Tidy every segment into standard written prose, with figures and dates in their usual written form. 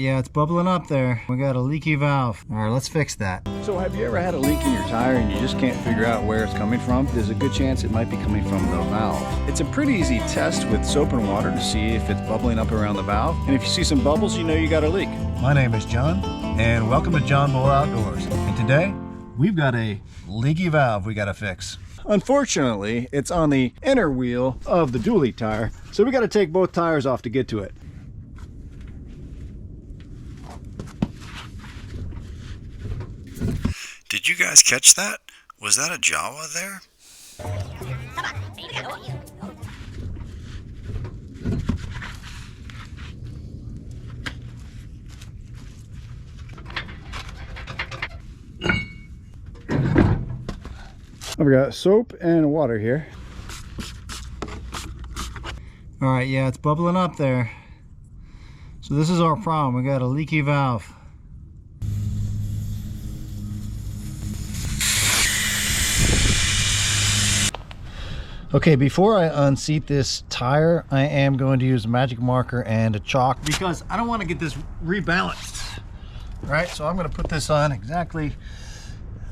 Yeah, it's bubbling up there. We got a leaky valve. All right, let's fix that. So have you ever had a leak in your tire and you just can't figure out where it's coming from? There's a good chance it might be coming from the valve. It's a pretty easy test with soap and water to see if it's bubbling up around the valve. And if you see some bubbles, you know you got a leak. My name is John, and welcome to John Bowl Outdoors. And today, we've got a leaky valve we gotta fix. Unfortunately, it's on the inner wheel of the dually tire, so we got to take both tires off to get to it. Did you guys catch that? Was that a Jawa there? I've got soap and water here. All right, yeah, it's bubbling up there. So this is our problem. We got a leaky valve. Okay, before I unseat this tire, I am going to use a magic marker and a chalk because I don't want to get this rebalanced. All right, so I'm going to put this on exactly,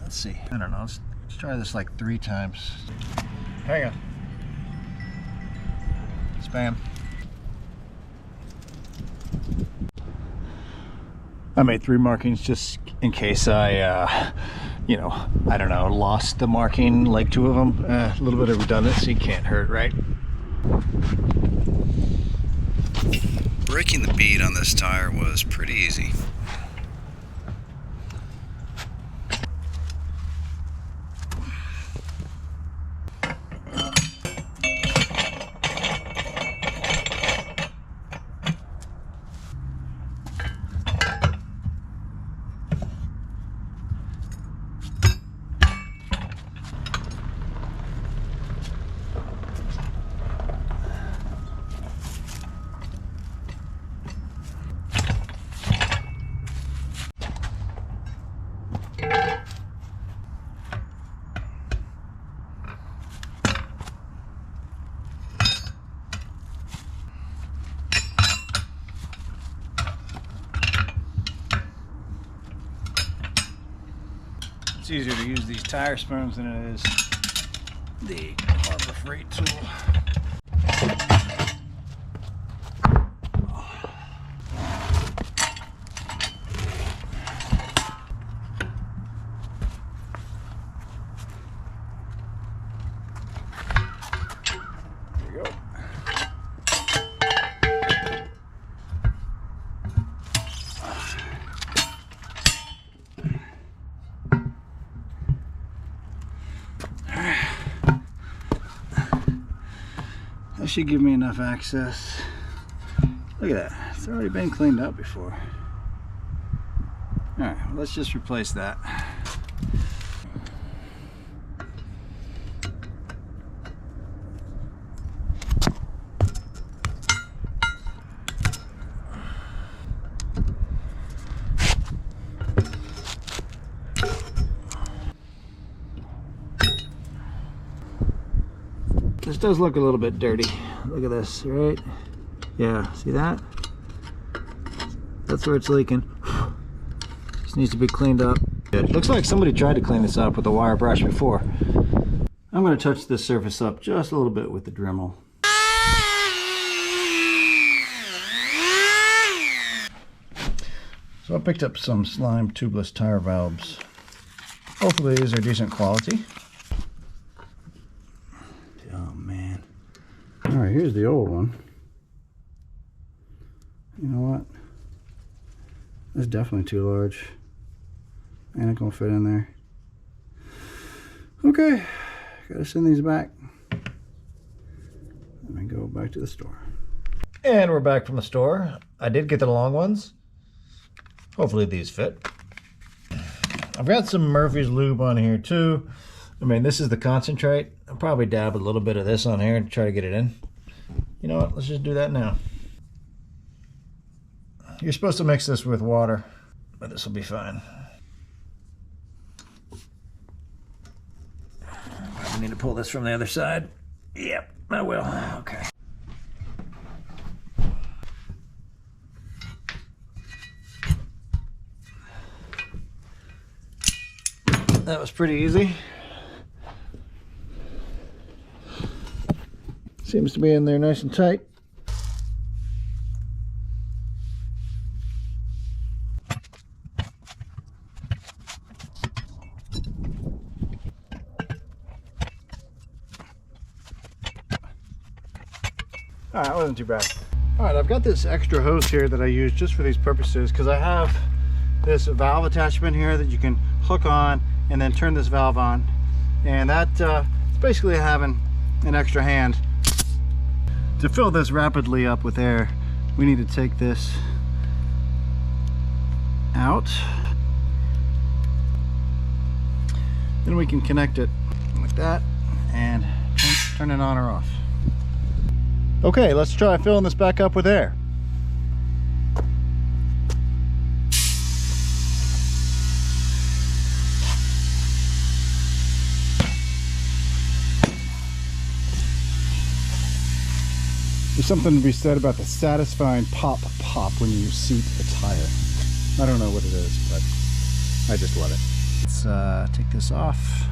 let's see, I don't know, let's try this like 3 times. Hang on. Spam. I made 3 markings just in case I, you know, I don't know, lost the marking, like 2 of them. A little bit of redundancy can't hurt, right? Breaking the bead on this tire was pretty easy. It's easier to use these tire spoons than it is the Harbor Freight tool. There you go. That should give me enough access. Look at that, it's already been cleaned up before. All right, well, let's just replace that. This does look a little bit dirty. Look at this, right? Yeah, see that? That's where it's leaking. Just needs to be cleaned up. It looks like somebody tried to clean this up with a wire brush before. I'm going to touch this surface up just a little bit with the Dremel. So I picked up some slime tubeless tire valves. Hopefully these are decent quality. Oh man. Alright, here's the old one. You know what? That's definitely too large. Ain't it gonna fit in there. Okay, gotta send these back. Let me go back to the store. And we're back from the store. I did get the long ones. Hopefully these fit. I've got some Murphy's lube on here too. I mean, this is the concentrate. I'll probably dab a little bit of this on here and try to get it in. You know what? Let's just do that now. You're supposed to mix this with water, but this will be fine. I need to pull this from the other side. Yep, I will. Okay. That was pretty easy. Seems to be in there nice and tight. All right, that wasn't too bad. All right, I've got this extra hose here that I use just for these purposes because I have this valve attachment here that you can hook on and then turn this valve on. And that it's basically having an extra hand. To fill this rapidly up with air, we need to take this out. Then we can connect it like that and turn it on or off. Okay, let's try filling this back up with air. There's something to be said about the satisfying pop when you seat a tire. I don't know what it is, but I just love it. Let's take this off.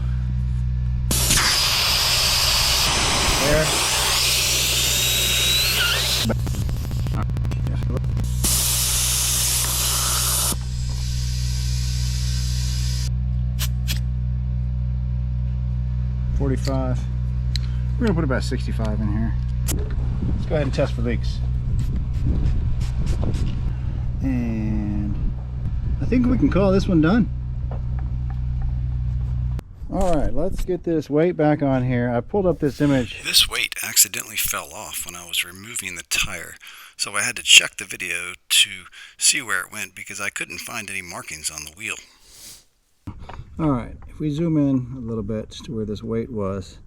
There. 45. We're gonna put about 65 in here. Let's go ahead and test for leaks. And I think we can call this one done. All right, let's get this weight back on here. I pulled up this image. This weight accidentally fell off when I was removing the tire, so I had to check the video to see where it went because I couldn't find any markings on the wheel. All right, if we zoom in a little bit to where this weight was,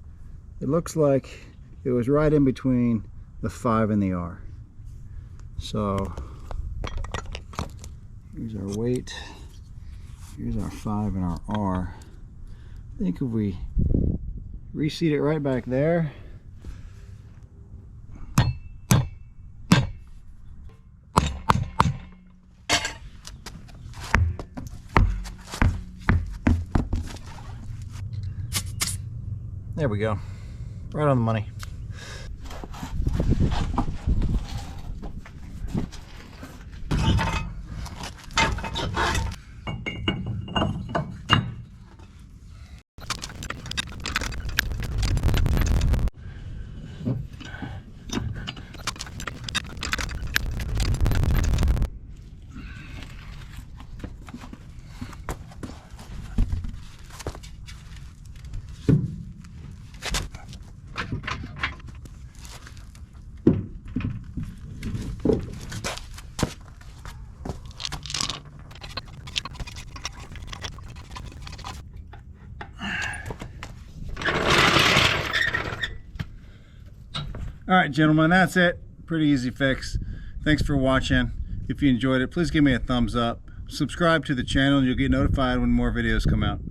it looks like it was right in between the 5 and the R. So here's our weight, here's our 5 and our R. I think if we reseat it right back there, there we go, right on the money. All right, gentlemen, that's it. Pretty easy fix. Thanks for watching. If you enjoyed it, please give me a thumbs up. Subscribe to the channel and you'll get notified when more videos come out.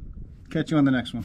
Catch you on the next one.